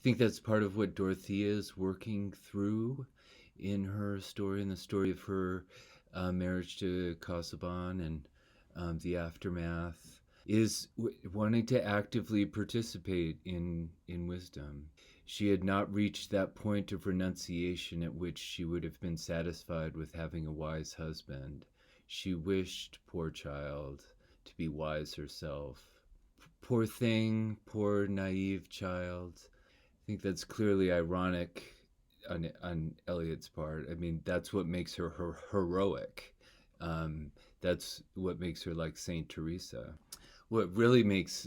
think that's part of what Dorothea is working through in her story, in the story of her marriage to Casaubon and the aftermath, is wanting to actively participate in wisdom. She had not reached that point of renunciation at which she would have been satisfied with having a wise husband. She wished, poor child, to be wise herself. Poor thing, poor naive child. I think that's clearly ironic on Eliot's part. I mean, that's what makes her heroic. That's what makes her like Saint Teresa. What really makes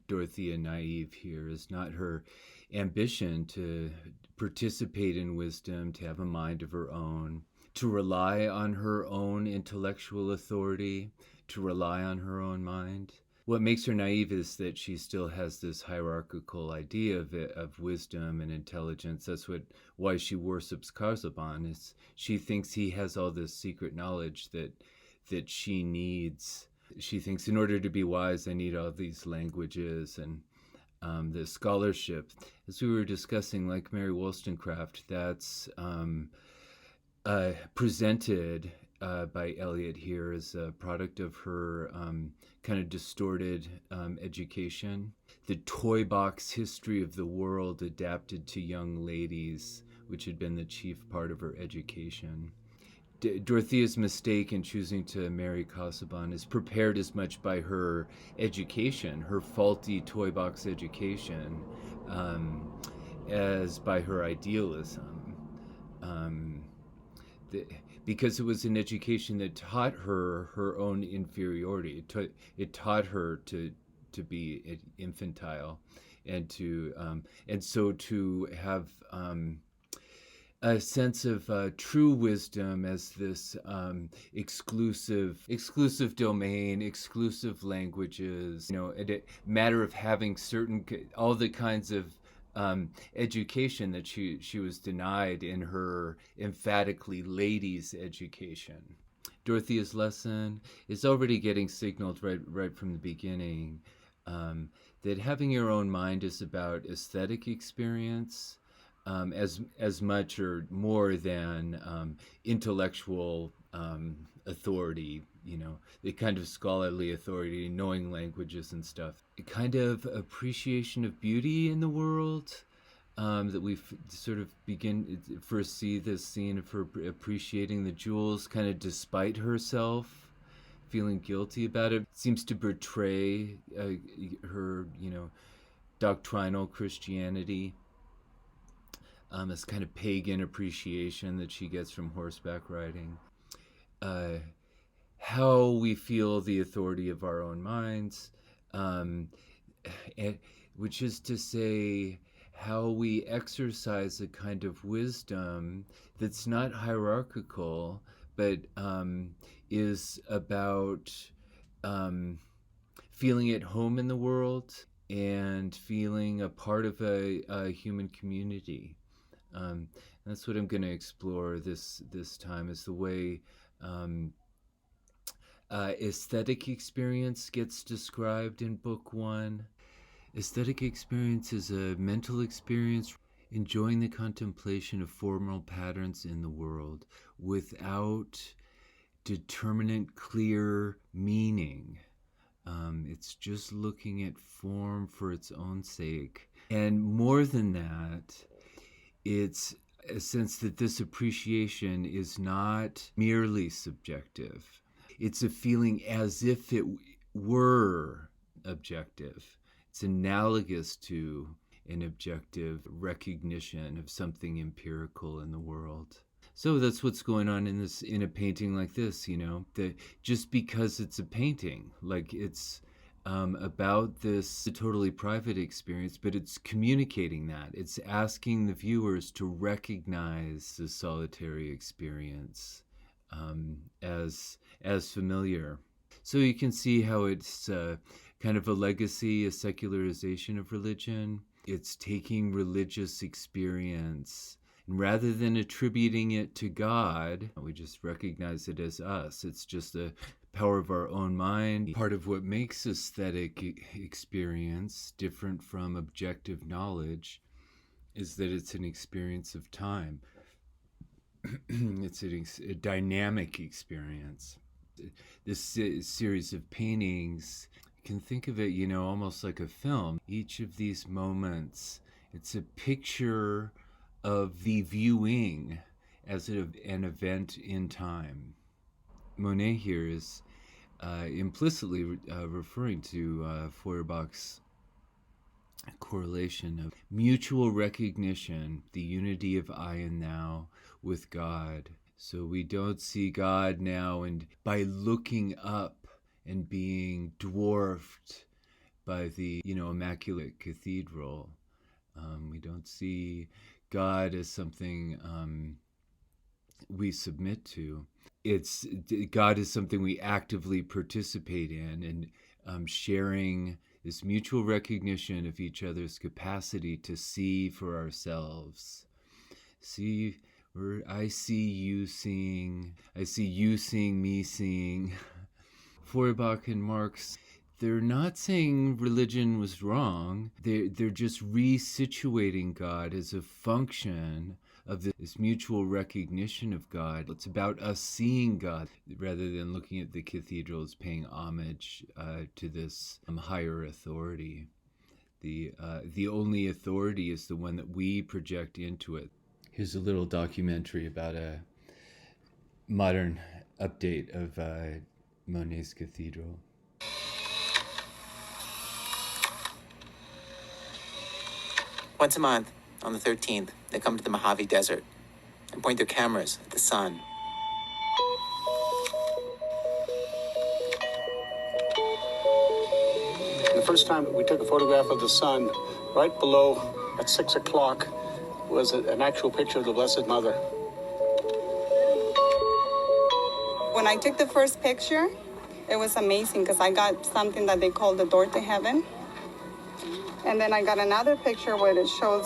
Dorothea naive here is not her ambition to participate in wisdom, to have a mind of her own, to rely on her own intellectual authority, to rely on her own mind. What makes her naive is that she still has this hierarchical idea of wisdom and intelligence. That's why she worships Casaubon. Is she thinks he has all this secret knowledge that she needs. She thinks in order to be wise, I need all these languages and the scholarship. As we were discussing, like Mary Wollstonecraft, that's presented by Eliot here as a product of her kind of distorted education. The toy box history of the world adapted to young ladies, which had been the chief part of her education. Dorothea's mistake in choosing to marry Casaubon is prepared as much by her education, her faulty toy box education, as by her idealism. Because it was an education that taught her her own inferiority. It taught her to be infantile, and so to have a sense of true wisdom as this exclusive domain, exclusive languages, a matter of having all the kinds of education that she was denied in her emphatically ladies' education. Dorothea's lesson is already getting signaled right from the beginning, that having your own mind is about aesthetic experience, as much or more than intellectual authority, the kind of scholarly authority, knowing languages and stuff. A kind of appreciation of beauty in the world, that we sort of first see this scene of her appreciating the jewels kind of despite herself, feeling guilty about it. Seems to betray her, doctrinal Christianity. This kind of pagan appreciation that she gets from horseback riding. How we feel the authority of our own minds, which is to say, how we exercise a kind of wisdom that's not hierarchical, but is about feeling at home in the world and feeling a part of a human community. That's what I'm going to explore this time, is the way aesthetic experience gets described in Book One. Aesthetic experience is a mental experience enjoying the contemplation of formal patterns in the world without determinate, clear meaning. It's just looking at form for its own sake. And more than that, it's a sense that this appreciation is not merely subjective. It's a feeling as if it were objective. It's analogous to an objective recognition of something empirical in the world. So that's what's going on in a painting like this, that just because it's a painting, like it's about this totally private experience, but it's communicating that. It's asking the viewers to recognize the solitary experience as familiar. So you can see how it's kind of a legacy, a secularization of religion. It's taking religious experience, and rather than attributing it to God, we just recognize it as us. It's just the power of our own mind. Part of what makes aesthetic experience different from objective knowledge is that it's an experience of time. It's a dynamic experience. This series of paintings, you can think of it, almost like a film. Each of these moments, it's a picture of the viewing as an event in time. Monet here is implicitly referring to Feuerbach's correlation of mutual recognition, the unity of I and thou with God. So we don't see God now, and by looking up and being dwarfed by the immaculate cathedral, we don't see God as something we submit to. It's God is something we actively participate in, and sharing this mutual recognition of each other's capacity to see for ourselves. See, I see you seeing, I see you seeing me seeing. Feuerbach and Marx, they're not saying religion was wrong. They're just resituating God as a function of this mutual recognition of God. It's about us seeing God rather than looking at the cathedral as paying homage to this higher authority. The only authority is the one that we project into it. Here's a little documentary about a modern update of Monet's cathedral. Once a month, on the 13th, they come to the Mojave Desert and point their cameras at the sun. The first time we took a photograph of the sun, right below at 6 o'clock was an actual picture of the Blessed Mother. When I took the first picture, it was amazing because I got something that they call the door to heaven. And then I got another picture where it shows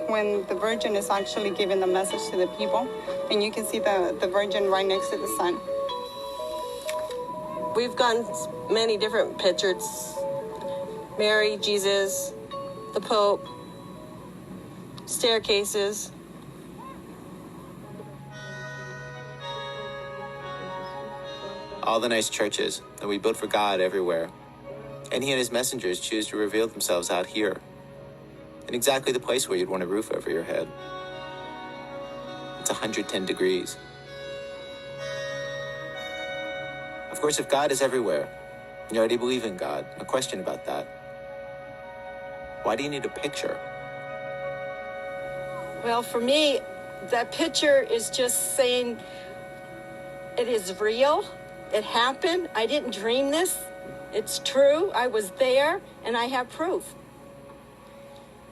when the Virgin is actually giving the message to the people. And you can see the Virgin right next to the sun. We've gotten many different pictures. Mary, Jesus, the Pope, staircases. All the nice churches that we built for God everywhere. And he and his messengers choose to reveal themselves out here, in exactly the place where you'd want a roof over your head. It's 110 degrees. Of course, if God is everywhere, you already believe in God. No question about that. Why do you need a picture? Well, for me, that picture is just saying it is real. It happened. I didn't dream this. It's true. I was there, and I have proof.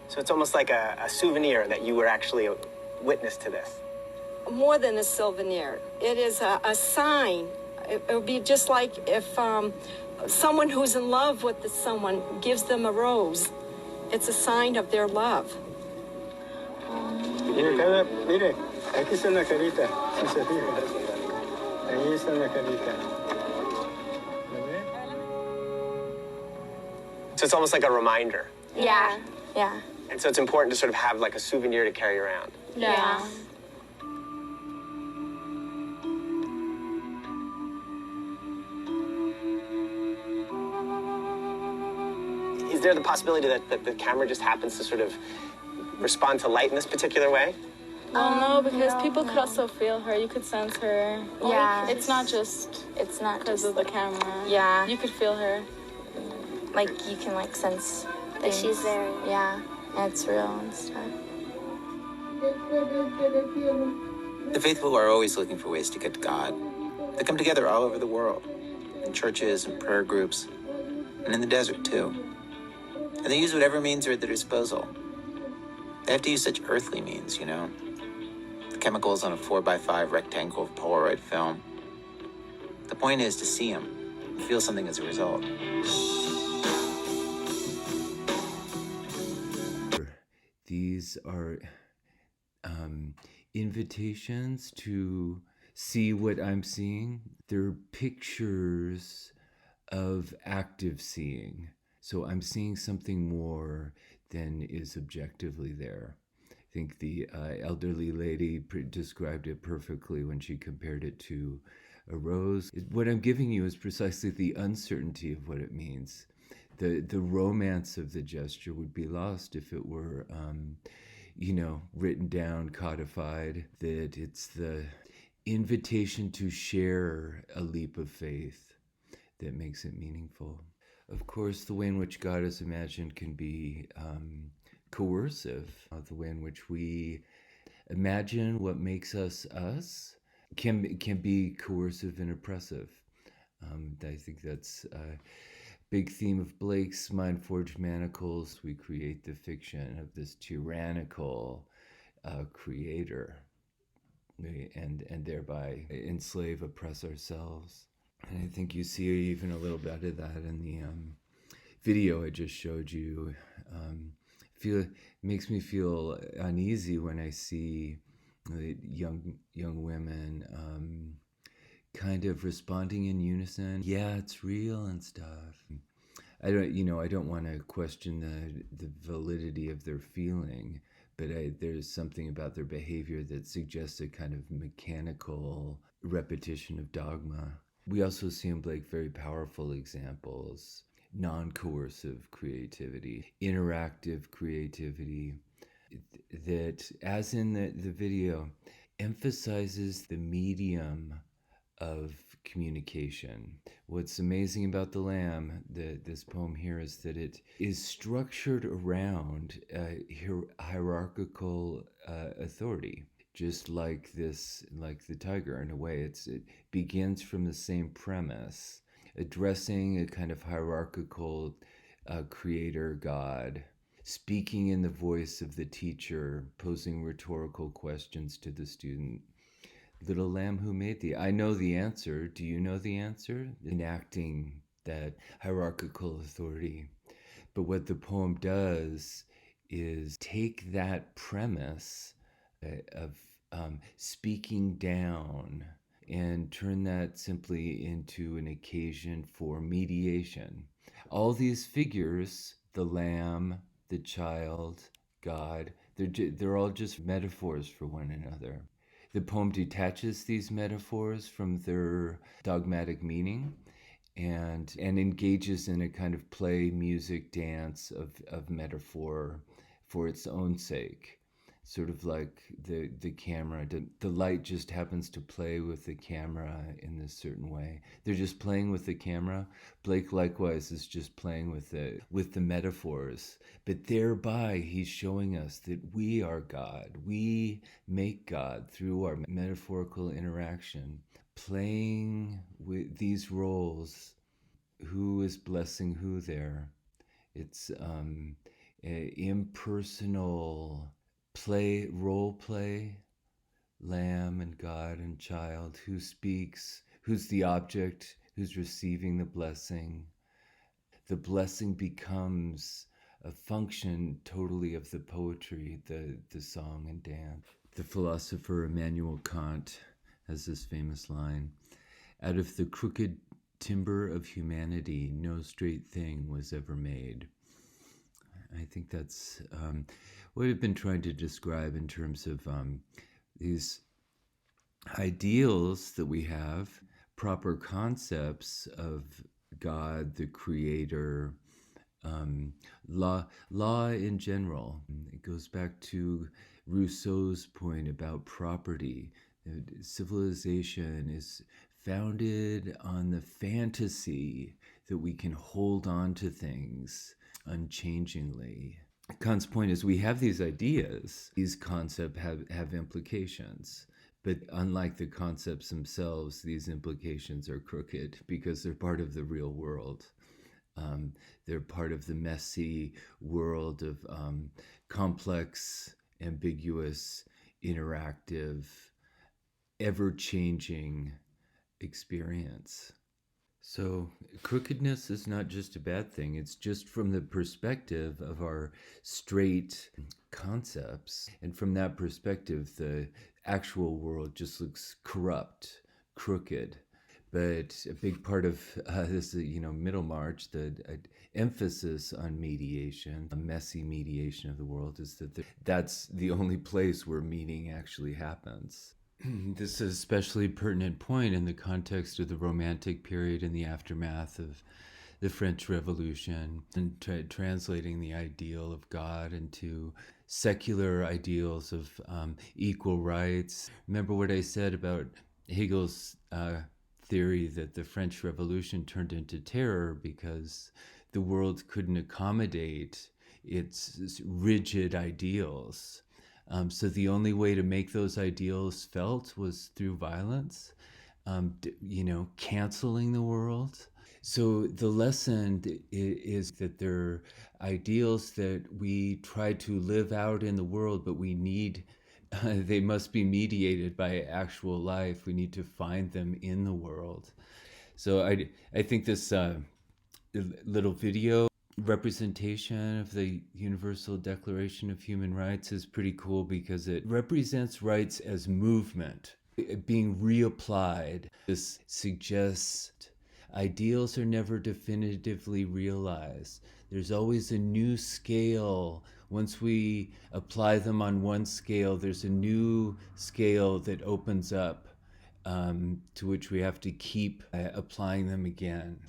So it's almost like a souvenir that you were actually a witness to this. More than a souvenir. It is a sign. It would be just like if someone who's in love with someone gives them a rose. It's a sign of their love. Mire, aquí está una carita, si se fija. Ahí está una carita. So it's almost like a reminder. Yeah. Yeah. And so it's important to sort of have like a souvenir to carry around. Yeah. Is there the possibility that the camera just happens to sort of respond to light in this particular way? No, because people could also feel her. You could sense her. Yeah. It's not just because of the camera. Yeah. You could feel her. Like, you can, like, sense that she's there. Yeah. And it's real and stuff. The faithful are always looking for ways to get to God. They come together all over the world, in churches and prayer groups, and in the desert, too. And they use whatever means are at their disposal. They have to use such earthly means, you know? The chemicals on a 4x5 rectangle of Polaroid film. The point is to see them and feel something as a result. These are invitations to see what I'm seeing. They're pictures of active seeing. So I'm seeing something more than is objectively there. I think the elderly lady described it perfectly when she compared it to a rose. What I'm giving you is precisely the uncertainty of what it means. The romance of the gesture would be lost if it were, written down, codified, that it's the invitation to share a leap of faith that makes it meaningful. Of course, the way in which God is imagined can be coercive. The way in which we imagine what makes us us can be coercive and oppressive. I think that's a big theme of Blake's Mind Forged Manacles. We create the fiction of this tyrannical creator, and thereby enslave, oppress ourselves. And I think you see even a little bit of that in the video I just showed you. It makes me feel uneasy when I see young women kind of responding in unison. Yeah, it's real and stuff. I don't want to question the validity of their feeling, but there's something about their behavior that suggests a kind of mechanical repetition of dogma. We also see in Blake very powerful examples: non-coercive creativity, interactive creativity, that, as in the video, emphasizes the medium of communication. What's amazing about The Lamb, this poem here, is that it is structured around hierarchical authority. Just like the tiger, in a way, it begins from the same premise, addressing a kind of hierarchical creator God, speaking in the voice of the teacher, posing rhetorical questions to the student. Little lamb, who made thee? I know the answer. Do you know the answer? Enacting that hierarchical authority. But what the poem does is take that premise of speaking down and turn that simply into an occasion for mediation. All these figures, the lamb, the child, God, they're all just metaphors for one another. The poem detaches these metaphors from their dogmatic meaning and engages in a kind of play, music, dance of metaphor for its own sake. Sort of like the camera, the light just happens to play with the camera in this certain way. They're just playing with the camera. Blake likewise is just playing with the metaphors, but thereby he's showing us that we are God. We make God through our metaphorical interaction, playing with these roles. Who is blessing who there? It's impersonal role play, lamb and God and child. Who speaks? Who's the object? Who's receiving the blessing? The blessing becomes a function totally of the poetry, the song and dance. The philosopher Immanuel Kant has this famous line: "Out of the crooked timber of humanity, no straight thing was ever made." I think that's what I've been trying to describe in terms of these ideals that we have, proper concepts of God, the creator, law in general. It goes back to Rousseau's point about property. Civilization is founded on the fantasy that we can hold on to things unchangingly. Kant's point is we have these ideas, these concepts have implications, but unlike the concepts themselves, these implications are crooked because they're part of the real world. They're part of the messy world of complex, ambiguous, interactive, ever-changing experience. So crookedness is not just a bad thing. It's just from the perspective of our straight concepts. And from that perspective, the actual world just looks corrupt, crooked. But a big part of this, Middlemarch, the emphasis on mediation, a messy mediation of the world, is that that's the only place where meeting actually happens. This is an especially pertinent point in the context of the Romantic period and the aftermath of the French Revolution, and translating the ideal of God into secular ideals of equal rights. Remember what I said about Hegel's theory that the French Revolution turned into terror because the world couldn't accommodate its rigid ideals. So the only way to make those ideals felt was through violence, canceling the world. So the lesson is that there are ideals that we try to live out in the world, but we need, they must be mediated by actual life. We need to find them in the world. So I think this little video representation of the Universal Declaration of Human Rights is pretty cool because it represents rights as movement being reapplied. This suggests ideals are never definitively realized. There's always a new scale. Once we apply them on one scale, there's a new scale that opens up to which we have to keep applying them again.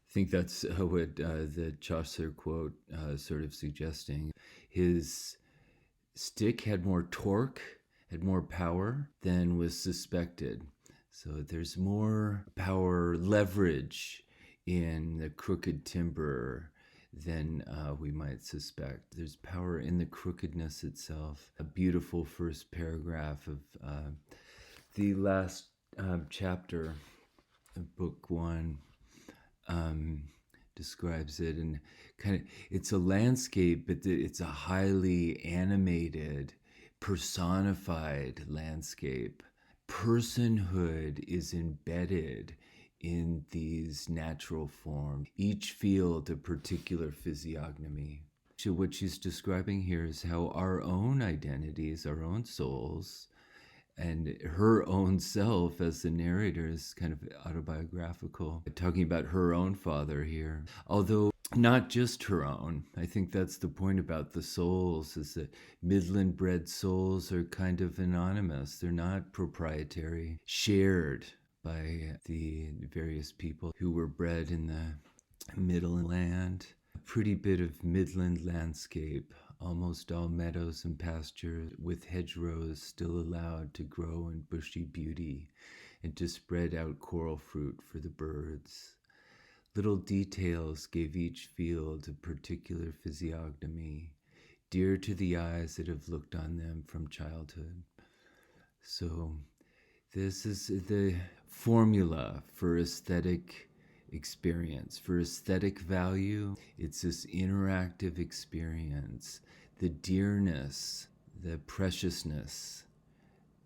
I think that's what the Chaucer quote sort of suggesting. His stick had more torque, had more power than was suspected. So there's more power leverage in the crooked timber than we might suspect. There's power in the crookedness itself. A beautiful first paragraph of the last chapter of Book One describes it, and kind of, it's a landscape, but it's a highly animated, personified landscape. Personhood is embedded in these natural forms, each field a particular physiognomy. So what she's describing here is how our own identities, our own souls, and her own self as the narrator is kind of autobiographical, talking about her own father here. Although not just her own. I think that's the point about the souls, is that midland-bred souls are kind of anonymous. They're not proprietary, shared by the various people who were bred in the Midland. A pretty bit of midland landscape, almost all meadows and pastures, with hedgerows still allowed to grow in bushy beauty and to spread out coral fruit for the birds. Little details gave each field a particular physiognomy, dear to the eyes that have looked on them from childhood. So this is the formula for aesthetic experience, for aesthetic value. It's this interactive experience, the dearness, the preciousness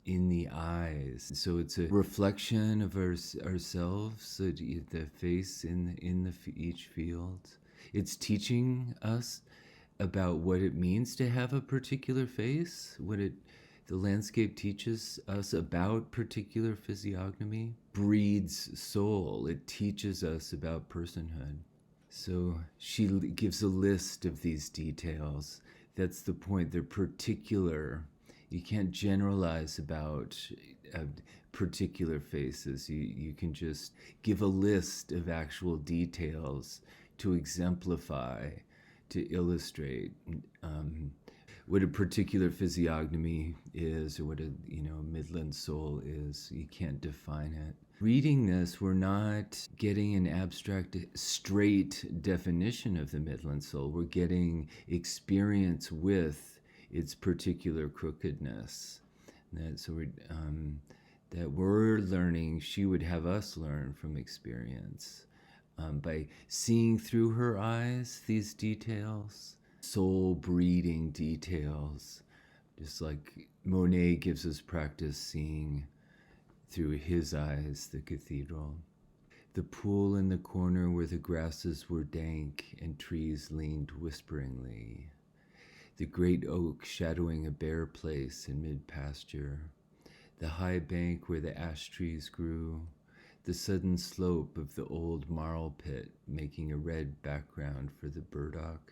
in the eyes. So it's a reflection of ourselves, the face in each field. It's teaching us about what it means to have a particular face, the landscape teaches us about particular physiognomy, breeds soul. It teaches us about personhood. So she gives a list of these details. That's the point. They're particular. You can't generalize about particular faces. You can just give a list of actual details to exemplify, to illustrate what a particular physiognomy is, or what a midland soul is. You can't define it. Reading this, we're not getting an abstract, straight definition of the midland soul. We're getting experience with its particular crookedness. That we're learning, she would have us learn from experience. By seeing through her eyes these details, soul-breeding details, just like Monet gives us practice seeing through his eyes the cathedral. The pool in the corner where the grasses were dank and trees leaned whisperingly. The great oak shadowing a bare place in mid-pasture. The high bank where the ash trees grew. The sudden slope of the old marl pit making a red background for the burdock.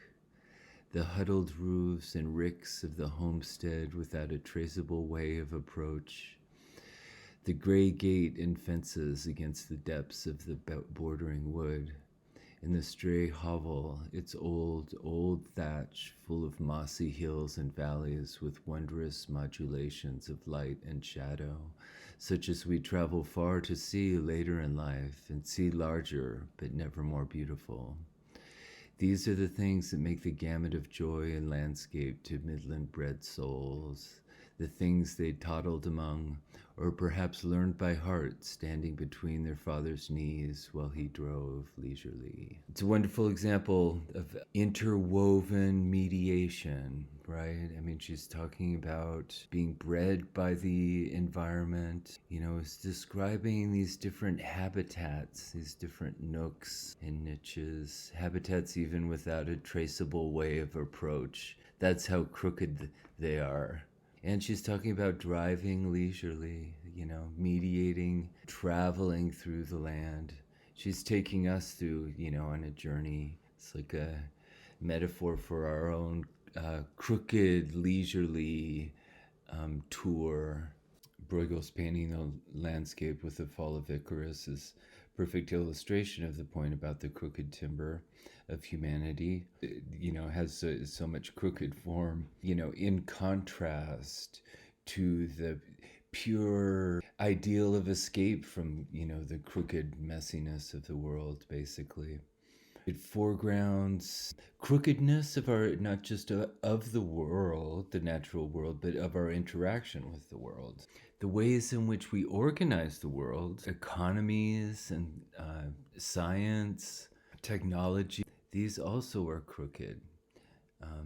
The huddled roofs and ricks of the homestead without a traceable way of approach. The gray gate and fences against the depths of the bordering wood. And the stray hovel, its old thatch full of mossy hills and valleys with wondrous modulations of light and shadow, such as we travel far to see later in life and see larger but never more beautiful. These are the things that make the gamut of joy in landscape to midland-bred souls, the things they toddled among, or perhaps learned by heart, standing between their father's knees while he drove leisurely. It's a wonderful example of interwoven mediation, right? I mean, she's talking about being bred by the environment, it's describing these different habitats, these different nooks and niches, habitats even without a traceable way of approach. That's how crooked they are. And she's talking about driving leisurely, mediating, traveling through the land. She's taking us through, on a journey. It's like a metaphor for our own crooked, leisurely tour. Bruegel's painting the landscape with the fall of Icarus is a perfect illustration of the point about the crooked timber of humanity. Has so much crooked form, in contrast to the pure ideal of escape from, the crooked messiness of the world, basically. It foregrounds crookedness of our, not just of the world, the natural world, but of our interaction with the world. The ways in which we organize the world, economies and science, technology, these also are crooked,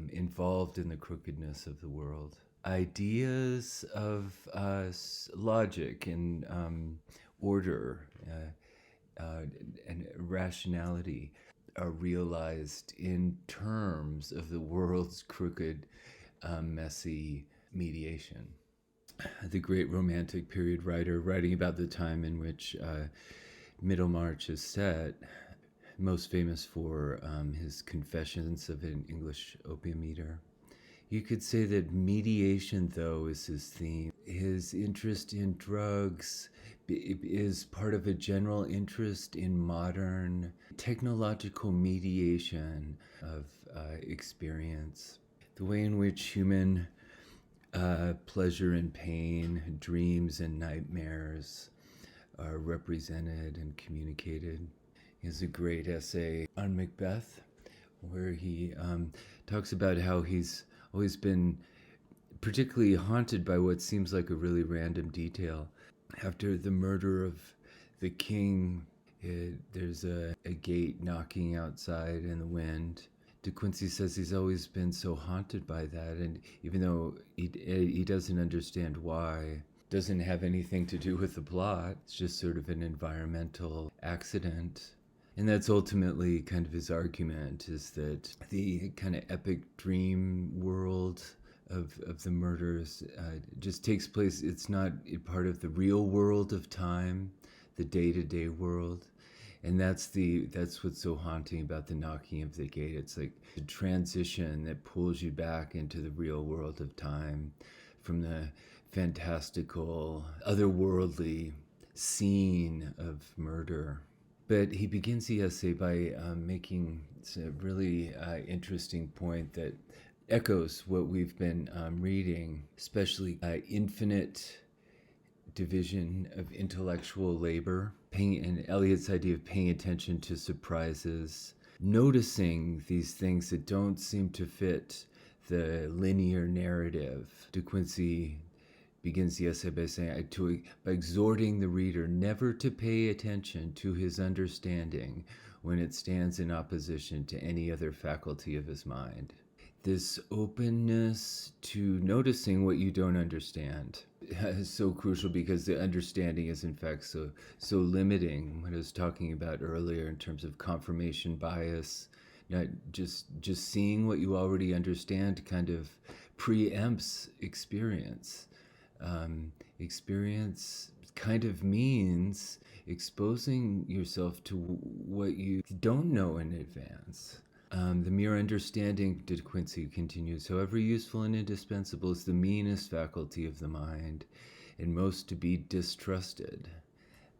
involved in the crookedness of the world. Ideas of logic and order and rationality are realized in terms of the world's crooked, messy mediation. The great Romantic period writer, writing about the time in which Middlemarch is set, most famous for his Confessions of an English Opium Eater. You could say that mediation, though, is his theme. His interest in drugs is part of a general interest in modern technological mediation of experience. The way in which human pleasure and pain, dreams and nightmares are represented and communicated. He has a great essay on Macbeth where he talks about how he's always been particularly haunted by what seems like a really random detail. After the murder of the king, there's a gate knocking outside in the wind. De Quincey says he's always been so haunted by that, and even though he doesn't understand why, doesn't have anything to do with the plot, it's just sort of an environmental accident. And that's ultimately kind of his argument, is that the kind of epic dream world of the murders just takes place. It's not a part of the real world of time, the day-to-day world. And that's what's so haunting about the knocking of the gate. It's like the transition that pulls you back into the real world of time from the fantastical, otherworldly scene of murder. But he begins the essay by making a really interesting point that echoes what we've been reading, especially infinite division of intellectual labor, and Eliot's idea of paying attention to surprises, noticing these things that don't seem to fit the linear narrative. De Quincey begins the essay by saying, by exhorting the reader never to pay attention to his understanding when it stands in opposition to any other faculty of his mind. This openness to noticing what you don't understand is so crucial, because the understanding is in fact so limiting. What I was talking about earlier in terms of confirmation bias, not just seeing what you already understand kind of preempts experience. Experience kind of means exposing yourself to what you don't know in advance. The mere understanding, De Quincey continues, however useful and indispensable, is the meanest faculty of the mind, and most to be distrusted.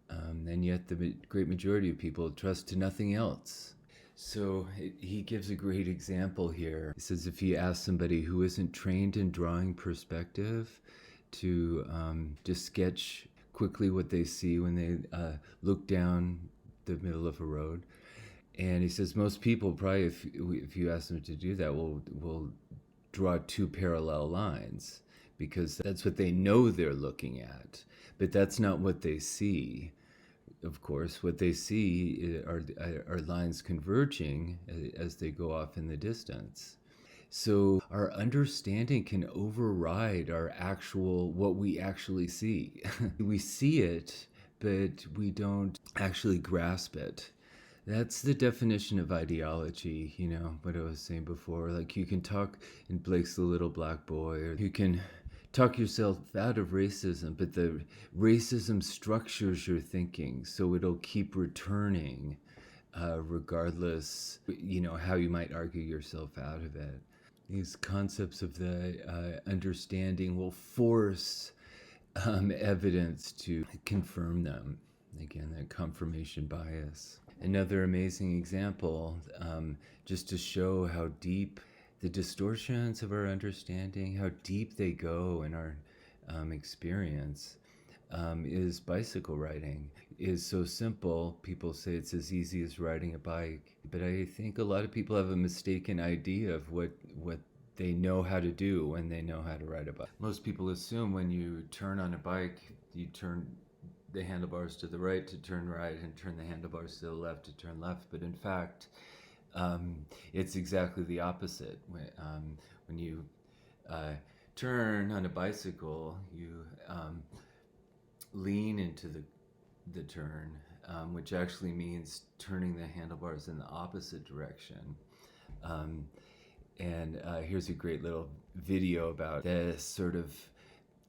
And yet the great majority of people trust to nothing else. So he gives a great example here. He says if you ask somebody who isn't trained in drawing perspective to just sketch quickly what they see when they look down the middle of a road. And he says most people probably, if you ask them to do that, will draw two parallel lines, because that's what they know they're looking at. But that's not what they see. Of course, what they see are lines converging as they go off in the distance. So our understanding can override what we actually see. We see it, but we don't actually grasp it. That's the definition of ideology, what I was saying before. Like, you can talk in Blake's The Little Black Boy, or you can talk yourself out of racism, but the racism structures your thinking, so it'll keep returning regardless, how you might argue yourself out of it. These concepts of the understanding will force evidence to confirm them. Again, that confirmation bias. Another amazing example, just to show how deep the distortions of our understanding, how deep they go in our experience, is bicycle riding. Is so simple. People say it's as easy as riding a bike, but I think a lot of people have a mistaken idea of what they know how to do when they know how to ride a bike. Most people assume when you turn on a bike, you turn the handlebars to the right to turn right and turn the handlebars to the left to turn left, but in fact it's exactly the opposite. When you turn on a bicycle, you lean into the turn, which actually means turning the handlebars in the opposite direction. And here's a great little video about this sort of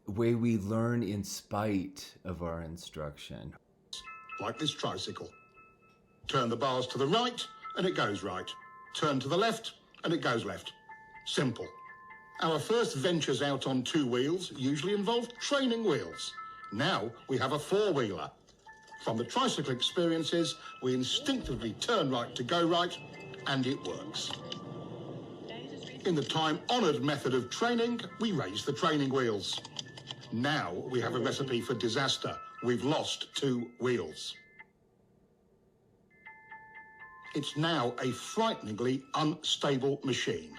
way we learn in spite of our instruction. Like this tricycle. Turn the bars to the right and it goes right. Turn to the left and it goes left. Simple. Our first ventures out on two wheels usually involved training wheels. Now we have a four-wheeler. From the tricycle experiences, we instinctively turn right to go right, and it works. In the time-honoured method of training, we raise the training wheels. Now we have a recipe for disaster. we've lost 2 wheels. It's now a frighteningly unstable machine.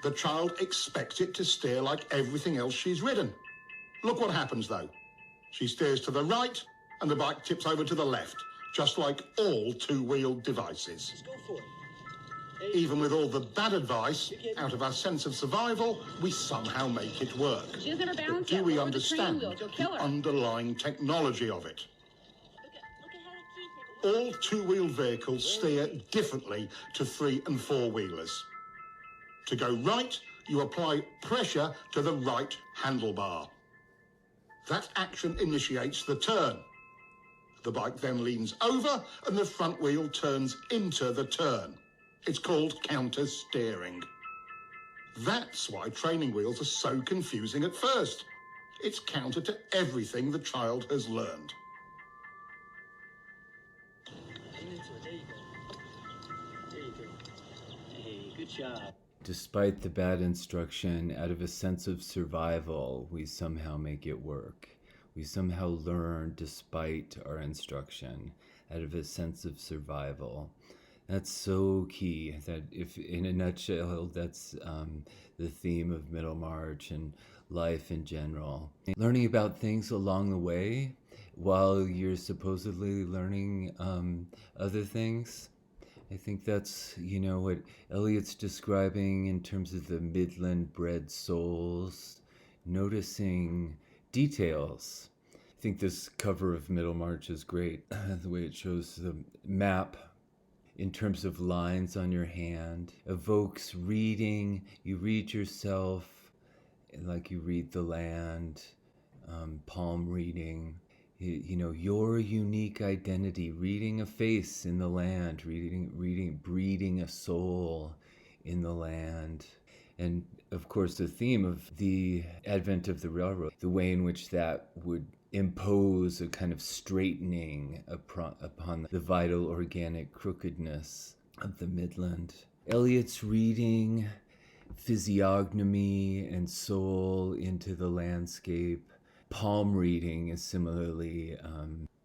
The child expects it to steer like everything else she's ridden. Look what happens, though. She steers to the right, and the bike tips over to the left, just like all 2-wheeled devices. Just go for it. Even with all the bad advice, out of our sense of survival, we somehow make it work. She doesn't have her balance But do yet. we Lower the training understand wheels. You'll kill the her. underlying technology of it? Look at how All 2-wheeled vehicles steer differently to 3- and 4-wheelers. To go right, you apply pressure to the right handlebar. That action initiates the turn. The bike then leans over and the front wheel turns into the turn. It's called counter-steering. That's why training wheels are so confusing at first. It's counter to everything the child has learned. There you go. There you go. Hey, good job. Despite the bad instruction, out of a sense of survival, we somehow make it work. We somehow learn despite our instruction, out of a sense of survival. That's so key. That, if in a nutshell, that's the theme of Middlemarch and life in general. Learning about things along the way while you're supposedly learning other things. I think that's, what Eliot's describing in terms of the midland-bred souls, noticing details. I think this cover of Middlemarch is great, the way it shows the map in terms of lines on your hand, evokes reading. You read yourself like you read the land, palm reading. Your unique identity, reading a face in the land, breeding a soul in the land. And of course, the theme of the advent of the railroad, the way in which that would impose a kind of straightening upon the vital organic crookedness of the Midland. Eliot's reading physiognomy and soul into the landscape. Palm reading is similarly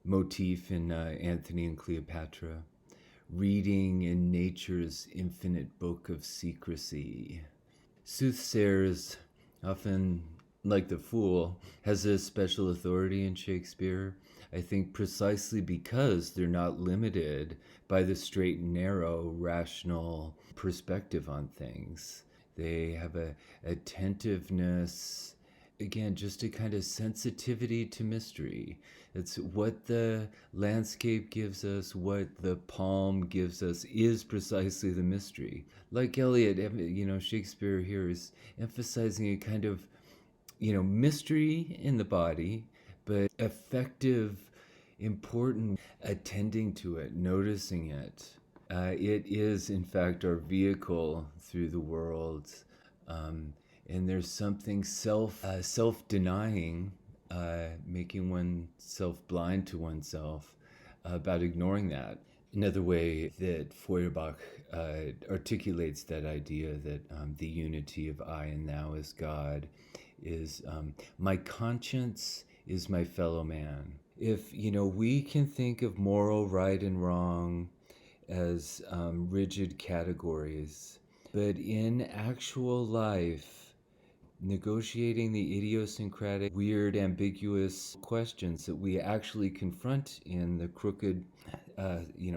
motif in Antony and Cleopatra. Reading in nature's infinite book of secrecy. Soothsayers, often like the fool, has a special authority in Shakespeare, I think precisely because they're not limited by the straight and narrow rational perspective on things. They have a attentiveness, again, just a kind of sensitivity to mystery. It's what the landscape gives us, what the palm gives us is precisely the mystery. Like Eliot, Shakespeare here is emphasizing a kind of, mystery in the body, but effective, important attending to it, noticing it. It is, in fact, our vehicle through the world. And there's something self-denying, making oneself blind to oneself, about ignoring that. Another way that Feuerbach articulates that idea that the unity of I and thou as God is my conscience is my fellow man. If, we can think of moral right and wrong as rigid categories, but in actual life, negotiating the idiosyncratic, weird, ambiguous questions that we actually confront in the crooked,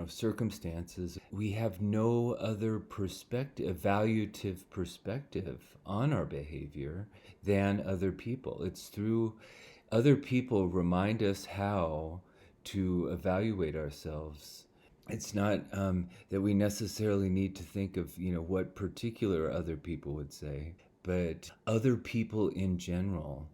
circumstances, we have no other perspective, evaluative perspective on our behavior than other people. It's through other people remind us how to evaluate ourselves. It's not that we necessarily need to think of, what particular other people would say, but other people in general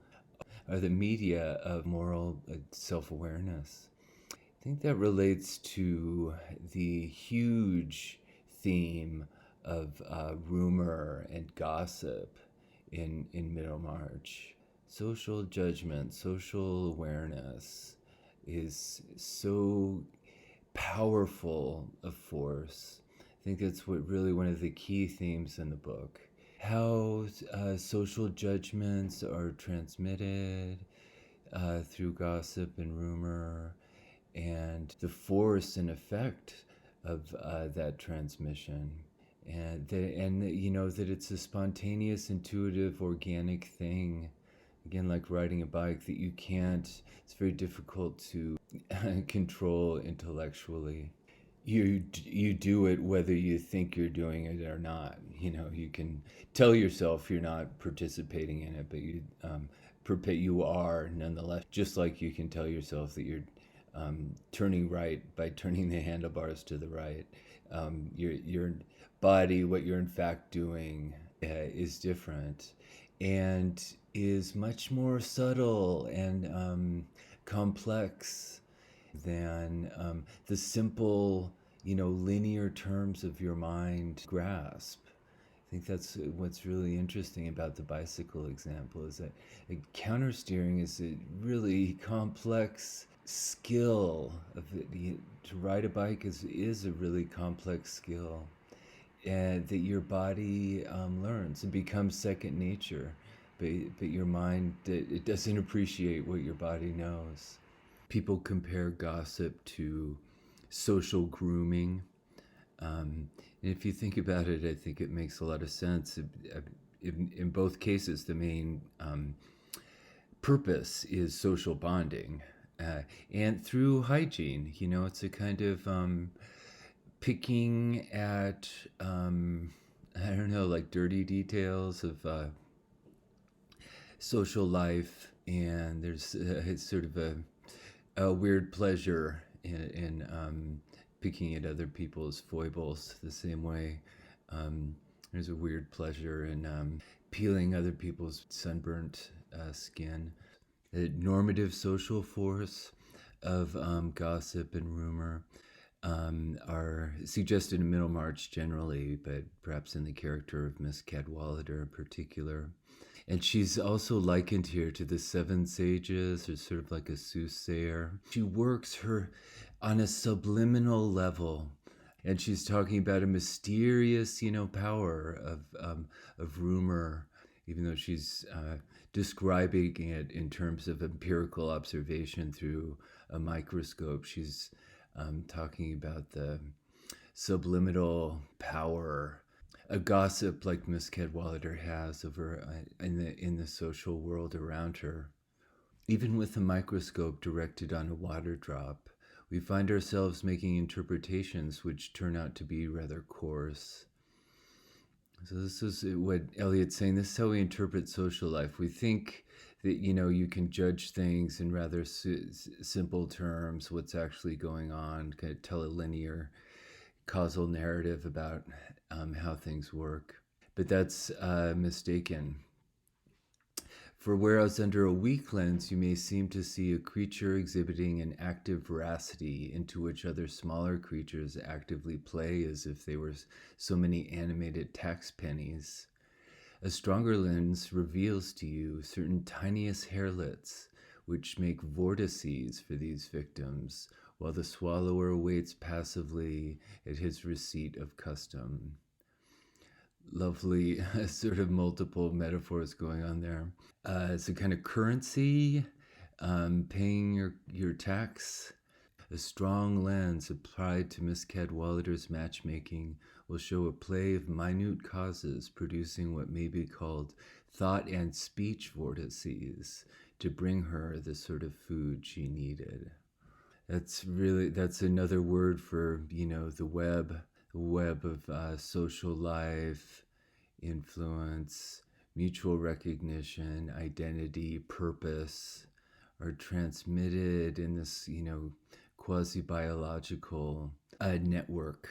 are the media of moral self-awareness. I think that relates to the huge theme of rumor and gossip in Middlemarch. Social judgment, social awareness is so powerful a force. I think that's really one of the key themes in the book. How social judgments are transmitted, through gossip and rumor, and the force and effect of that transmission. And that it's a spontaneous, intuitive, organic thing, again, like riding a bike, that it's very difficult to control intellectually. You do it whether you think you're doing it or not. You can tell yourself you're not participating in it, but you are nonetheless. Just like you can tell yourself that you're turning right by turning the handlebars to the right. Your body, what you're in fact doing, is different, and is much more subtle and complex than the simple, linear terms of your mind grasp. I think that's what's really interesting about the bicycle example, is that countersteering is a really complex skill. To ride a bike is a really complex skill, and that your body learns and becomes second nature, but your mind, it doesn't appreciate what your body knows. People compare gossip to social grooming. And if you think about it, I think it makes a lot of sense. In both cases, the main purpose is social bonding. And through hygiene, it's a kind of picking at, I don't know, like dirty details of social life. And there's it's sort of a weird pleasure in picking at other people's foibles, the same way there's a weird pleasure in peeling other people's sunburnt skin. The normative social force of gossip and rumor are suggested in Middlemarch generally, but perhaps in the character of Miss Cadwallader in particular. And she's also likened here to the seven sages, or sort of like a soothsayer. She works her on a subliminal level, and she's talking about a mysterious, power of rumor, even though she's describing it in terms of empirical observation through a microscope. She's talking about the subliminal power a gossip like Miss Cadwallader has over in the social world around her. Even with a microscope directed on a water drop, we find ourselves making interpretations which turn out to be rather coarse. So this is what Eliot's saying. This is how we interpret social life. We think that, you can judge things in rather simple terms, what's actually going on, kind of tell a linear causal narrative about how things work. But that's mistaken. For whereas under a weak lens you may seem to see a creature exhibiting an active veracity into which other smaller creatures actively play as if they were so many animated tax pennies, a stronger lens reveals to you certain tiniest hairlets which make vortices for these victims, while the swallower waits passively at his receipt of custom. Lovely sort of multiple metaphors going on there. It's a kind of currency, paying your tax. A strong lens applied to Miss Cadwallader's matchmaking will show a play of minute causes producing what may be called thought and speech vortices to bring her the sort of food she needed. That's another word for, the web of social life, influence, mutual recognition, identity, purpose are transmitted in this, quasi-biological network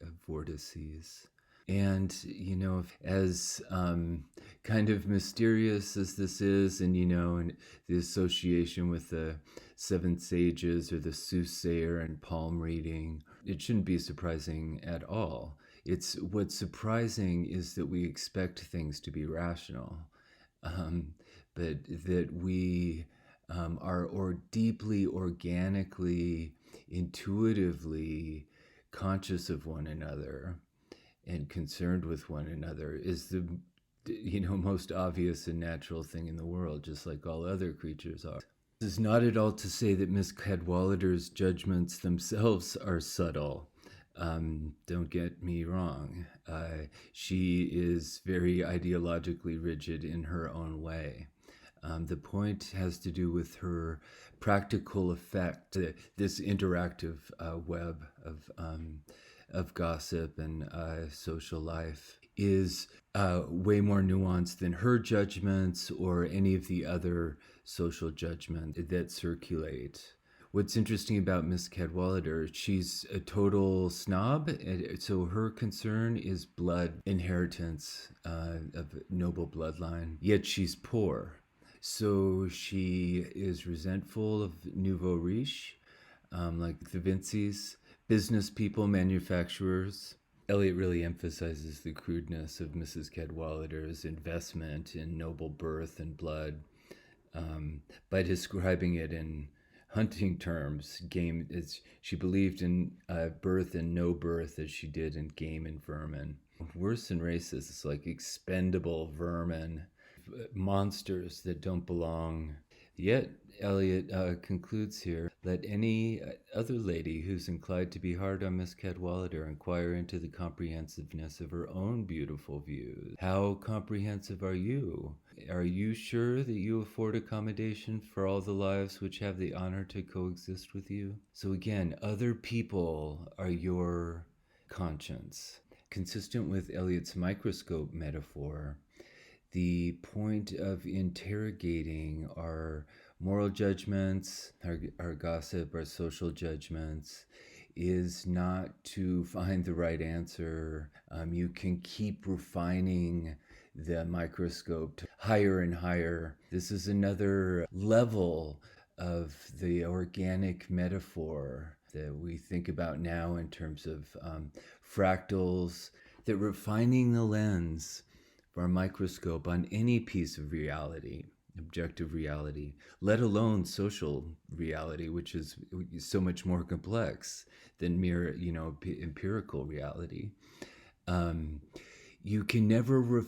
of vortices. And, as kind of mysterious as this is, and, and the association with the seven sages or the soothsayer and palm reading, it shouldn't be surprising at all. What's surprising is that we expect things to be rational, but that we are deeply, organically, intuitively conscious of one another and concerned with one another is the most obvious and natural thing in the world, just like all other creatures are. This is not at all to say that Miss Cadwallader's judgments themselves are subtle. Don't get me wrong. She is very ideologically rigid in her own way. The point has to do with her practical effect, this interactive web of gossip and social life is way more nuanced than her judgments or any of the other social judgments that circulate. What's interesting about Miss Cadwallader, she's a total snob, so her concern is blood inheritance of noble bloodline, yet she's poor. So she is resentful of nouveau riche, like the Vinceys, business people, manufacturers. Eliot really emphasizes the crudeness of Mrs. Cadwallader's investment in noble birth and blood by describing it in hunting terms. Game is she believed in birth and no birth as she did in game and vermin. Worse than racist, it's like expendable vermin, monsters that don't belong. Yet, Eliot concludes here, let any other lady who's inclined to be hard on Miss Cadwallader inquire into the comprehensiveness of her own beautiful views. How comprehensive are you? Are you sure that you afford accommodation for all the lives which have the honor to coexist with you? So again, other people are your conscience. Consistent with Eliot's microscope metaphor, the point of interrogating our moral judgments, our gossip, our social judgments, is not to find the right answer. You can keep refining the microscope to higher and higher. This is another level of the organic metaphor that we think about now in terms of fractals, that refining the lens for a microscope on any piece of reality, objective reality, let alone social reality, which is so much more complex than mere, empirical reality. You can never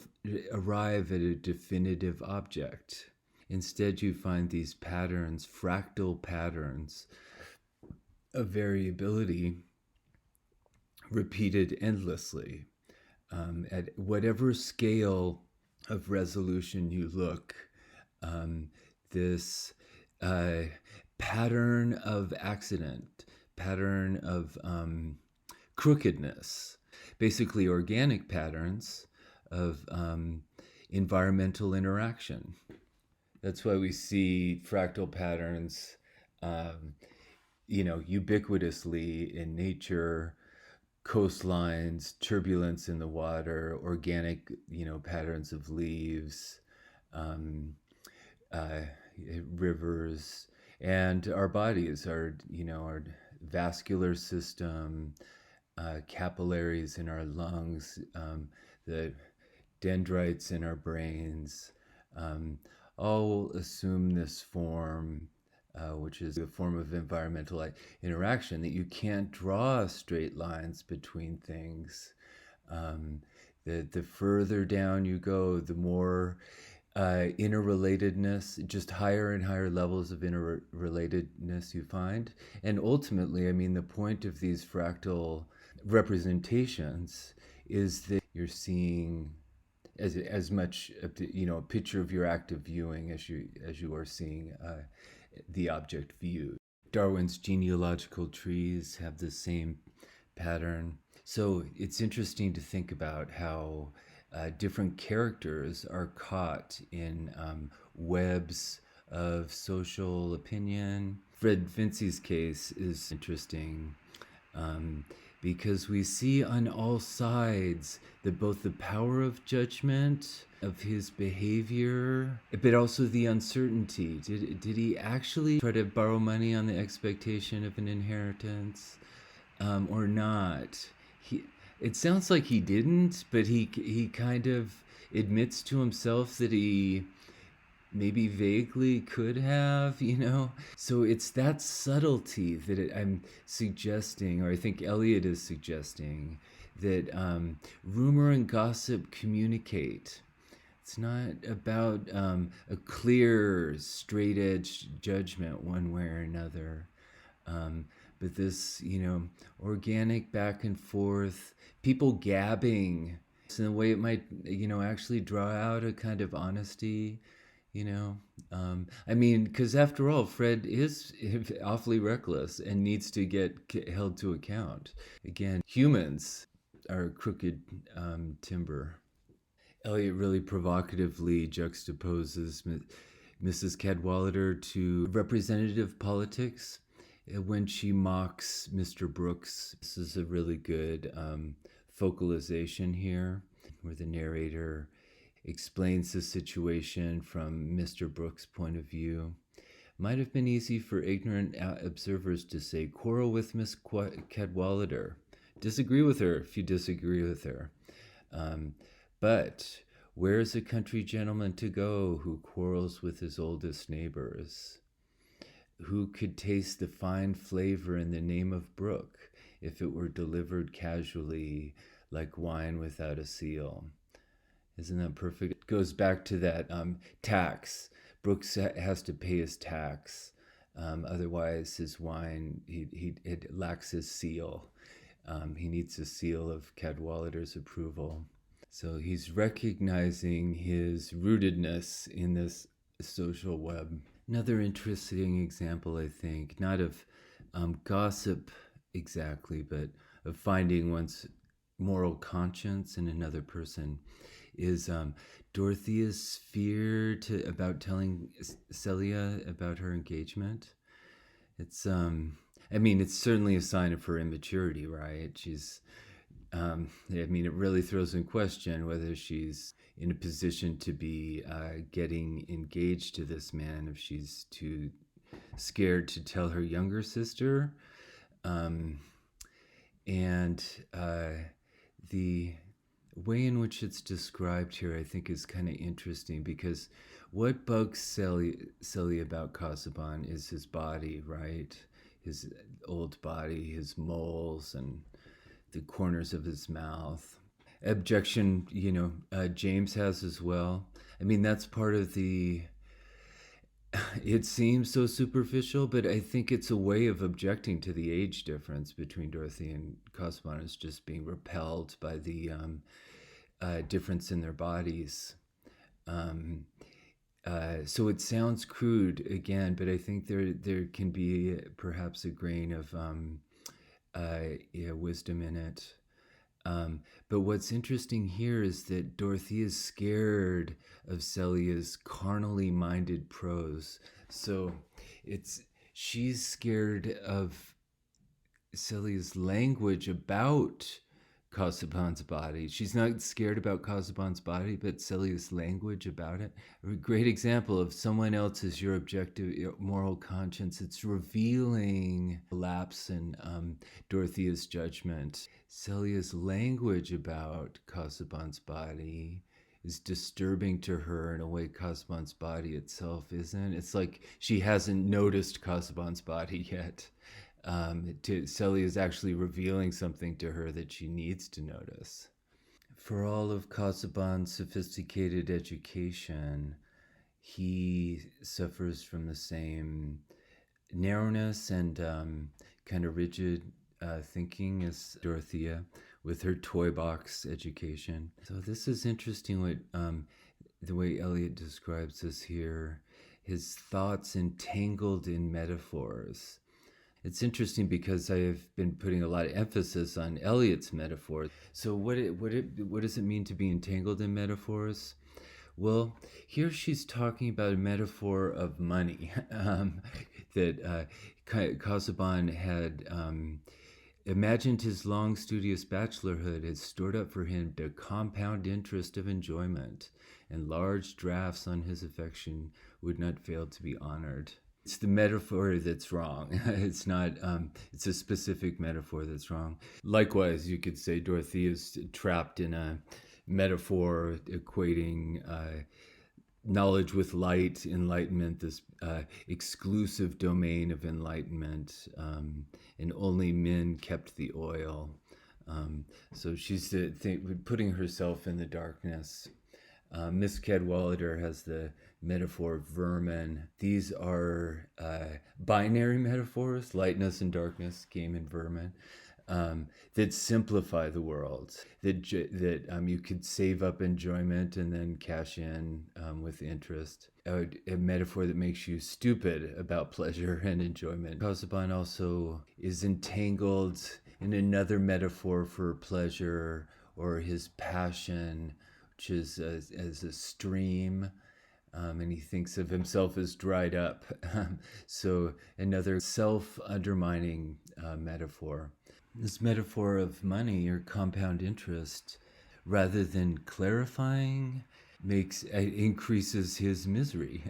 arrive at a definitive object. Instead, you find these patterns, fractal patterns of variability repeated endlessly. At whatever scale of resolution you look, this pattern of accident, pattern of crookedness, basically organic patterns of environmental interaction. That's why we see fractal patterns, ubiquitously in nature, coastlines, turbulence in the water, organic, patterns of leaves, rivers, and our bodies, our vascular system, capillaries in our lungs, the dendrites in our brains, all assume this form, which is a form of environmental interaction, that you can't draw straight lines between things. The further down you go, the more interrelatedness, just higher and higher levels of interrelatedness you find. And ultimately, the point of these fractal representations is that you're seeing as much a picture of your active viewing as you are seeing the object viewed. Darwin's genealogical trees have the same pattern. So it's interesting to think about how different characters are caught in webs of social opinion. Fred Vincey's case is interesting because we see on all sides that both the power of judgment of his behavior, but also the uncertainty. Did he actually try to borrow money on the expectation of an inheritance or not? It sounds like he didn't, but he kind of admits to himself that he maybe vaguely could have, So it's that subtlety that I'm suggesting, or I think Eliot is suggesting, that rumor and gossip communicate. It's not about a clear, straight edge judgment one way or another. But this, organic back and forth, people gabbing in a way it might, actually draw out a kind of honesty, because after all, Fred is awfully reckless and needs to get held to account. Again, humans are crooked timber. Eliot really provocatively juxtaposes Mrs. Cadwallader to representative politics when she mocks Mr. Brooks. This is a really good focalization here, where the narrator explains the situation from Mr. Brooks' point of view. Might have been easy for ignorant observers to say, quarrel with Miss Cadwallader. Disagree with her if you disagree with her. But where is a country gentleman to go who quarrels with his oldest neighbors? Who could taste the fine flavor in the name of Brooke if it were delivered casually like wine without a seal? Isn't that perfect? It goes back to that tax. Brooks has to pay his tax. Otherwise, his wine, it lacks his seal. He needs a seal of Cadwallader's approval. So he's recognizing his rootedness in this social web. Another interesting example, I think, not of gossip exactly, but of finding one's moral conscience in another person, is Dorothea's fear about telling Celia about her engagement. It's it's certainly a sign of her immaturity, right? She's it really throws in question whether she's in a position to be getting engaged to this man, if she's too scared to tell her younger sister. The way in which it's described here, I think, is kind of interesting, because what bugs Celia about Casaubon is his body, right? His old body, his moles, and the corners of his mouth. Objection, James has as well. That's part of the... It seems so superficial, but I think it's a way of objecting to the age difference between Dorothy and Casaubon, is just being repelled by the difference in their bodies. So it sounds crude again, but I think there can be perhaps a grain of wisdom in it. But what's interesting here is that Dorothy is scared of Celia's carnally minded prose. So she's scared of Celia's language about Casaubon's body. She's not scared about Casaubon's body, but Celia's language about it. A great example of someone else is your objective moral conscience. It's revealing a lapse in Dorothea's judgment. Celia's language about Casaubon's body is disturbing to her in a way Casaubon's body itself isn't. It's like she hasn't noticed Casaubon's body yet. Celia is actually revealing something to her that she needs to notice. For all of Casaubon's sophisticated education, he suffers from the same narrowness and kind of rigid thinking as Dorothea, with her toy box education. So this is interesting, what the way Eliot describes this here, his thoughts entangled in metaphors. It's interesting because I have been putting a lot of emphasis on Eliot's metaphor. So what does it mean to be entangled in metaphors? Well, here she's talking about a metaphor of money that Casaubon had imagined his long studious bachelorhood had stored up for him the compound interest of enjoyment, and large drafts on his affection would not fail to be honored. It's the metaphor that's wrong. It's not, it's a specific metaphor that's wrong. Likewise, you could say Dorothy is trapped in a metaphor equating knowledge with light, enlightenment, this exclusive domain of enlightenment, and only men kept the oil. So she's putting herself in the darkness. Miss Cadwallader has the metaphor of vermin. These are binary metaphors, lightness and darkness, game and vermin, that simplify the world, that you could save up enjoyment and then cash in with interest. A metaphor that makes you stupid about pleasure and enjoyment. Casaubon also is entangled in another metaphor for pleasure, or his passion, which is as a stream, and he thinks of himself as dried up. So another self-undermining metaphor. This metaphor of money or compound interest, rather than clarifying, increases his misery.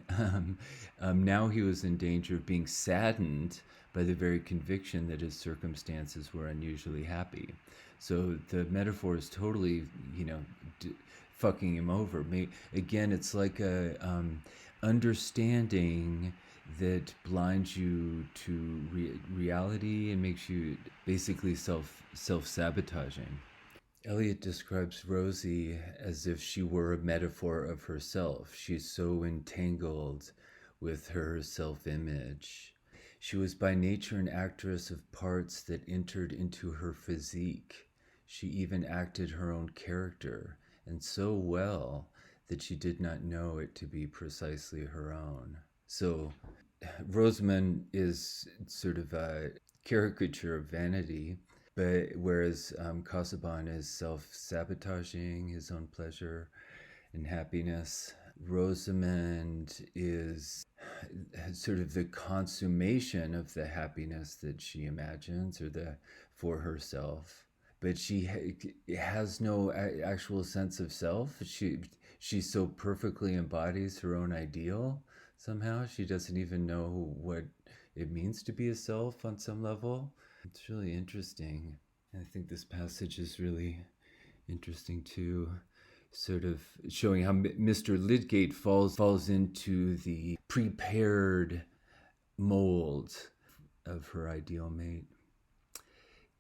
Now he was in danger of being saddened by the very conviction that his circumstances were unusually happy. So the metaphor is totally, fucking him over. Again, it's like a understanding that blinds you to reality and makes you basically self-sabotaging. Eliot describes Rosie as if she were a metaphor of herself. She's so entangled with her self-image. She was by nature an actress of parts that entered into her physique. She even acted her own character, and so well that she did not know it to be precisely her own. So Rosamund is sort of a caricature of vanity, but whereas Casaubon is self-sabotaging his own pleasure and happiness, Rosamund is sort of the consummation of the happiness that she imagines, or for herself. But she has no actual sense of self. She so perfectly embodies her own ideal. Somehow she doesn't even know what it means to be a self on some level. It's really interesting. I think this passage is really interesting too, sort of showing how Mr. Lydgate falls into the prepared mold of her ideal mate.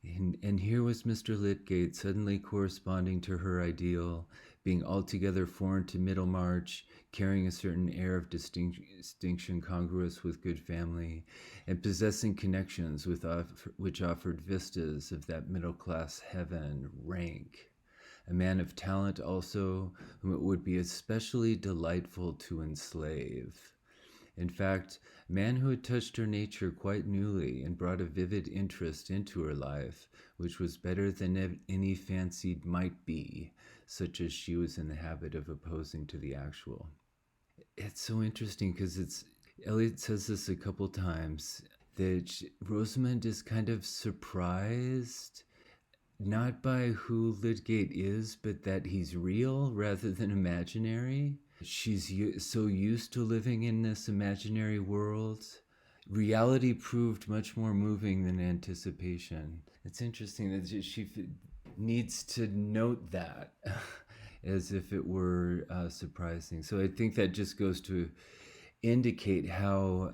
And here was Mr. Lydgate suddenly corresponding to her ideal, being altogether foreign to Middlemarch, carrying a certain air of distinction congruous with good family, and possessing connections which offered vistas of that middle-class heaven, rank. A man of talent also, whom it would be especially delightful to enslave. In fact, a man who had touched her nature quite newly and brought a vivid interest into her life, which was better than any fancied might be, such as she was in the habit of opposing to the actual. It's so interesting because Eliot says this a couple times, that Rosamund is kind of surprised, not by who Lydgate is, but that he's real rather than imaginary. She's so used to living in this imaginary world. Reality proved much more moving than anticipation. It's interesting that she needs to note that as if it were surprising. So I think that just goes to indicate how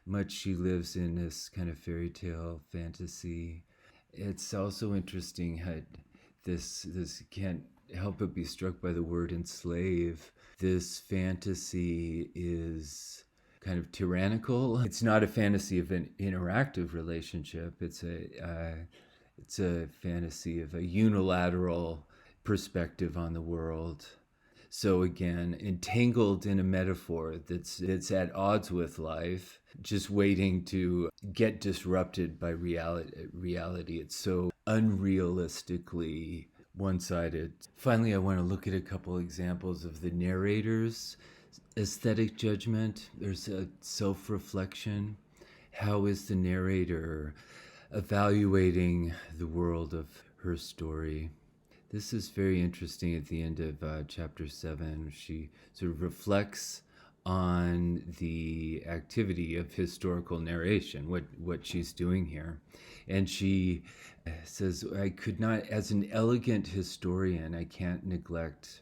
much she lives in this kind of fairy tale fantasy. It's also interesting how this can't help but be struck by the word enslave. This fantasy is kind of tyrannical. It's not a fantasy of an interactive relationship. It's a fantasy of a unilateral perspective on the world. So again, entangled in a metaphor that's at odds with life, just waiting to get disrupted by reality. It's so unrealistically one-sided. Finally, I want to look at a couple examples of the narrator's aesthetic judgment. There's a self-reflection. How is the narrator evaluating the world of her story? This is very interesting at the end of chapter 7. She sort of reflects on the activity of historical narration, what she's doing here. And she says, I could not, as an elegant historian, I can't neglect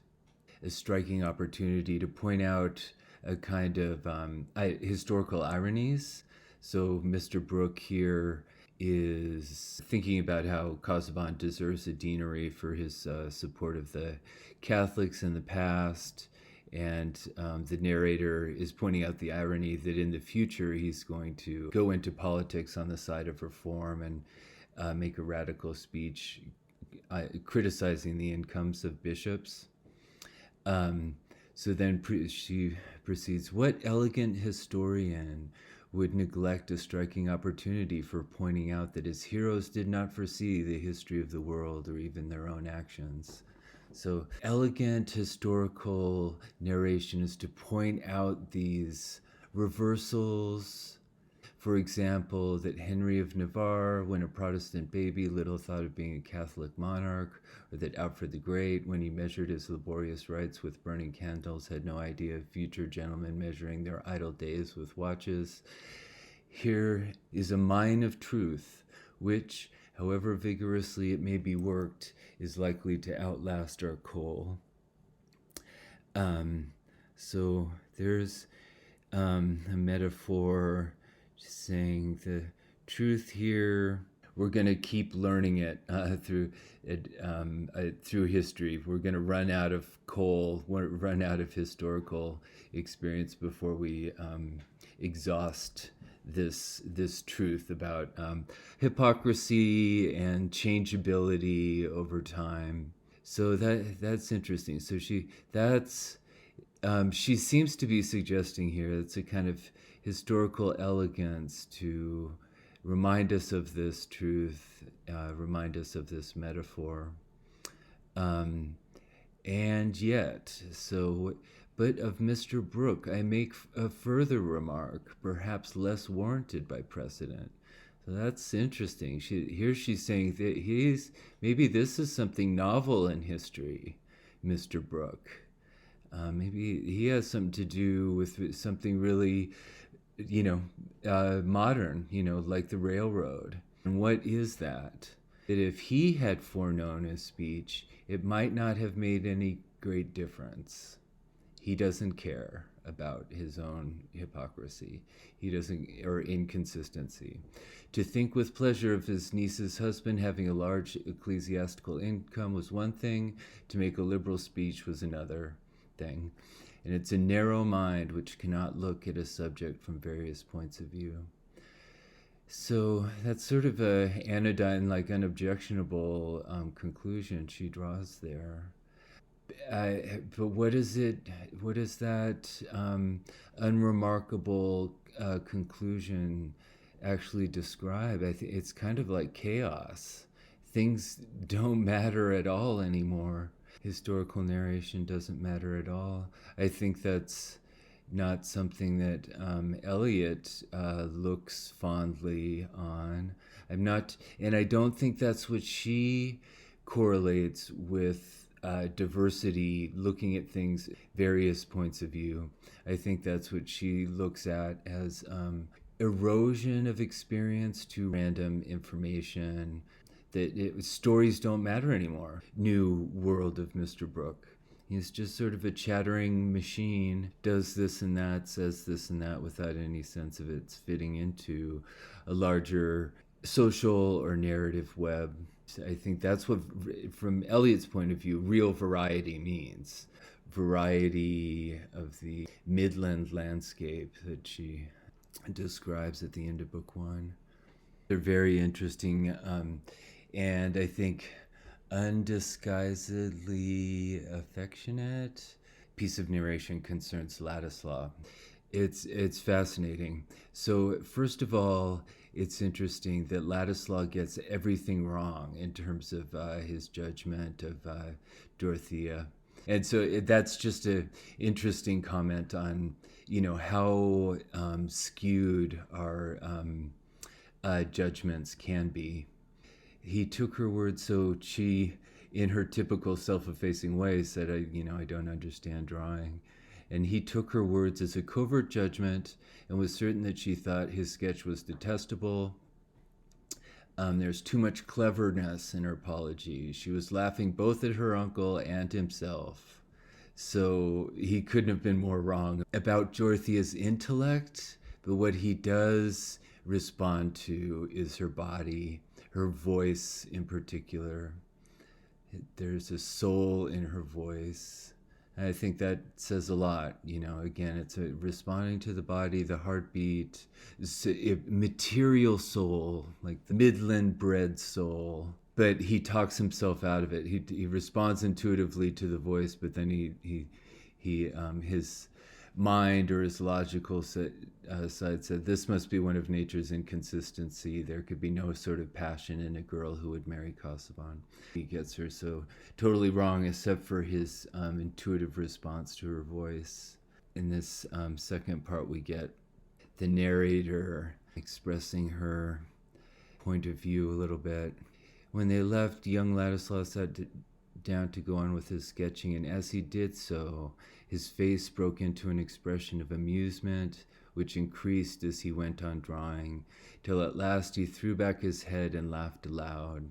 a striking opportunity to point out a kind of historical ironies. So Mr. Brooke here is thinking about how Casaubon deserves a deanery for his support of the Catholics in the past. And the narrator is pointing out the irony that in the future he's going to go into politics on the side of reform and make a radical speech criticizing the incomes of bishops. So then she proceeds, what elegant historian would neglect a striking opportunity for pointing out that his heroes did not foresee the history of the world or even their own actions? So elegant historical narration is to point out these reversals. For example, that Henry of Navarre, when a Protestant baby, little thought of being a Catholic monarch, or that Alfred the Great, when he measured his laborious rights with burning candles, had no idea of future gentlemen measuring their idle days with watches. Here is a mine of truth, which, however vigorously it may be worked, is likely to outlast our coal. So there's a metaphor saying the truth here. We're going to keep learning it through history. We're going to run out of coal, run out of historical experience before we exhaust this truth about hypocrisy and changeability over time. So that's interesting. So she seems to be suggesting here it's a kind of historical elegance to remind us of this truth, remind us of this metaphor. And yet, but of Mr. Brooke, I make a further remark, perhaps less warranted by precedent. So that's interesting. She's saying that maybe this is something novel in history, Mr. Brooke. Maybe he has something to do with something really, modern, like the railroad. And what is that? That if he had foreknown his speech, it might not have made any great difference. He doesn't care about his own hypocrisy. He doesn't, or inconsistency. To think with pleasure of his niece's husband having a large ecclesiastical income was one thing. To make a liberal speech was another thing. And it's a narrow mind which cannot look at a subject from various points of view. So that's sort of a anodyne, like unobjectionable conclusion she draws there. But what is that unremarkable conclusion actually describe? I think it's kind of like chaos. Things don't matter at all anymore. Historical narration doesn't matter at all. I think that's not something that Eliot looks fondly on. And I don't think that's what she correlates with diversity, looking at things, various points of view. I think that's what she looks at as erosion of experience to random information, that stories don't matter anymore. New world of Mr. Brooke. He's just sort of a chattering machine, does this and that, says this and that without any sense of it's fitting into a larger social or narrative web. I think that's what, from Eliot's point of view, real variety means. Variety of the midland landscape that she describes at the end of Book One. They're very interesting, and I think undisguisedly affectionate piece of narration concerns Ladislaw. It's fascinating. So first of all, it's interesting that Ladislaw gets everything wrong in terms of his judgment of Dorothea. And so that's just an interesting comment on, how skewed our judgments can be. He took her words, so she, in her typical self-effacing way, said, I don't understand drawing. And he took her words as a covert judgment and was certain that she thought his sketch was detestable. There's too much cleverness in her apology. She was laughing both at her uncle and himself. So he couldn't have been more wrong about Dorothea's intellect, but what he does respond to is her body, her voice in particular. There's a soul in her voice. And I think that says a lot. Again, it's responding to the body, the heartbeat, material soul, like the midland-bred soul. But he talks himself out of it. He responds intuitively to the voice, but then his mind or his logical side said, this must be one of nature's inconsistency. There could be no sort of passion in a girl who would marry Casaubon. He gets her so totally wrong, except for his intuitive response to her voice. In this second part, we get the narrator expressing her point of view a little bit. When they left, young Ladislas sat down to go on with his sketching, and as he did so, his face broke into an expression of amusement, which increased as he went on drawing, till at last he threw back his head and laughed aloud.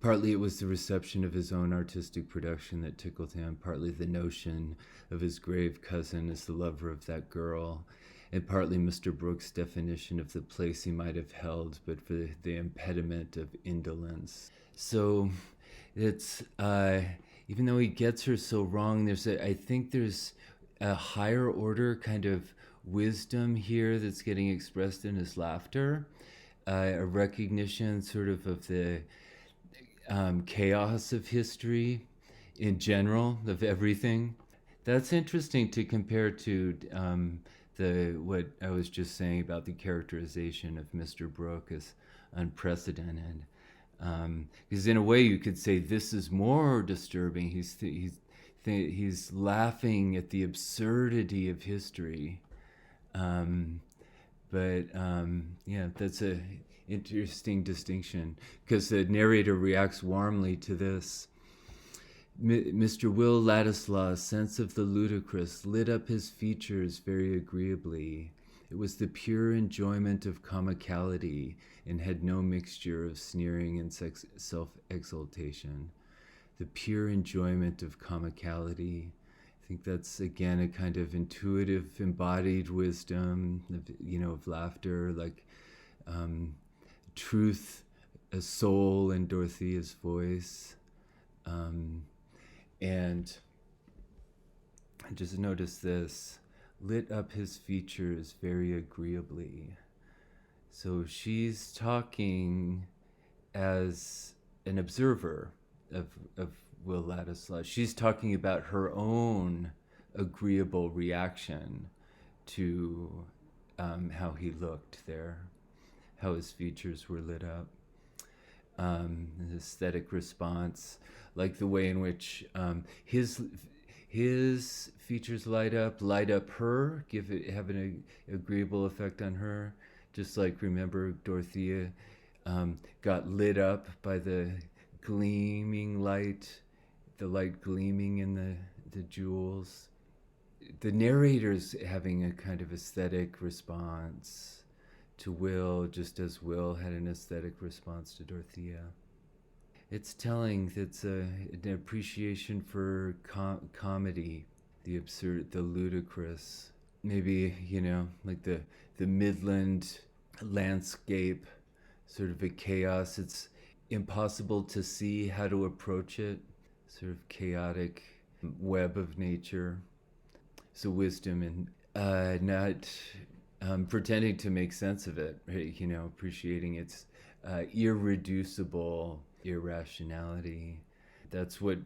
Partly it was the reception of his own artistic production that tickled him, partly the notion of his grave cousin as the lover of that girl, and partly Mr. Brooks' definition of the place he might have held, but for the impediment of indolence. So it's, even though he gets her so wrong, I think there's a higher order kind of wisdom here that's getting expressed in his laughter, a recognition sort of the chaos of history in general, of everything. That's interesting to compare to what I was just saying about the characterization of Mr. Brooke as unprecedented. Because in a way you could say this is more disturbing. He's laughing at the absurdity of history. That's a interesting distinction, because the narrator reacts warmly to this. Mr. Will Ladislas' sense of the ludicrous lit up his features very agreeably. It was the pure enjoyment of comicality, and had no mixture of sneering and self-exaltation. The pure enjoyment of comicality. I think that's, again, a kind of intuitive, embodied wisdom, of laughter, like truth, a soul in Dorothea's voice. And I just noticed this, lit up his features very agreeably. So she's talking as an observer of Will Ladislas. She's talking about her own agreeable reaction to how he looked there, how his features were lit up. An aesthetic response, like the way in which his features light up her, have an agreeable effect on her. Just like, remember, Dorothea got lit up by the gleaming light, the light gleaming in the jewels. The narrator's having a kind of aesthetic response to Will, just as Will had an aesthetic response to Dorothea. It's telling. It's an appreciation for comedy, the absurd, the ludicrous. Maybe, like the midland landscape, sort of a chaos. It's impossible to see how to approach it, sort of chaotic web of nature. So wisdom in not pretending to make sense of it, right? Appreciating its irreducible irrationality. That's what,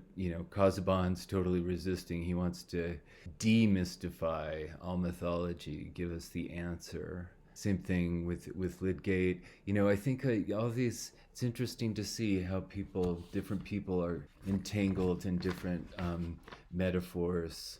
Casaubon's totally resisting. He wants to demystify all mythology, give us the answer. Same thing with Lydgate. I think all these, it's interesting to see how different people are entangled in different metaphors.